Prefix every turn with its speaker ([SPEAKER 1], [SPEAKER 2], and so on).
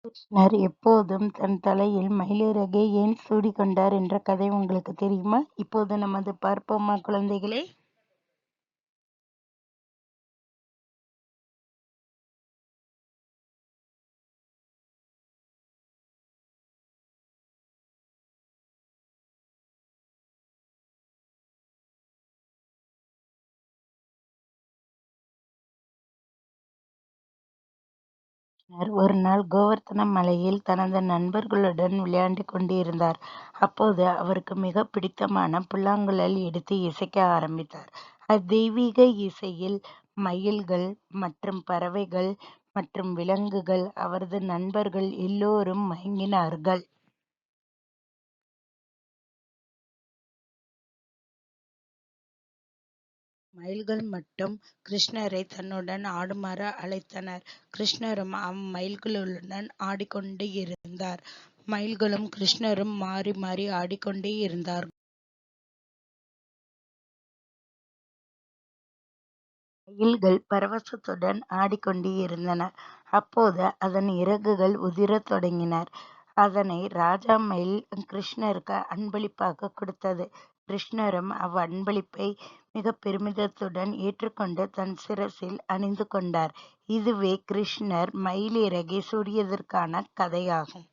[SPEAKER 1] கிருஷ்ணர் எப்போதும் தன் தலையில் மயிலிறகை ஏன் சூடிக்கொண்டார் என்ற கதை உங்களுக்கு தெரியுமா? இப்போது நம்ம அதை பார்ப்போமா குழந்தைகளே? கிருஷ்ணர் ஒரு நாள் கோவர்த்தன மலையில் தனது நண்பர்களுடன் விளையாண்டு கொண்டிருந்தார். அப்போது அவருக்கு மிக பிடித்தமான புல்லாங்குழல் எடுத்து இசைக்க ஆரம்பித்தார். அத்தெய்வீக இசையில் மயில்கள் மற்றும் பறவைகள் மற்றும் விலங்குகள் அவரது நண்பர்கள் எல்லோரும் மயங்கினார்கள். மயில்கள் மட்டும் கிருஷ்ணரை தன்னுடன் ஆடுமாறு அழைத்தனர். கிருஷ்ணரும் அம்மயில்களுடன் ஆடிக்கொண்டு இருந்தார். மயில்களும் கிருஷ்ணரும் மாறி மாறி ஆடிக்கொண்டே இருந்தார்கள். மயில்கள் பரவசத்துடன் ஆடிக்கொண்டே இருந்தன. அப்போது அதன் இறகுகள் உதிரத் தொடங்கின. அதனை ராஜா மயில் கிருஷ்ணருக்கு அன்பளிப்பாக கொடுத்தது. கிருஷ்ணரும் அவ்வன்பளிப்பை மிக பெருமிதத்துடன் ஏற்றுக்கொண்டு தன் சிரசில் அணிந்து கொண்டார். இதுவே கிருஷ்ணர் மயில் இறகை சூடியதற்கான கதையாகும்.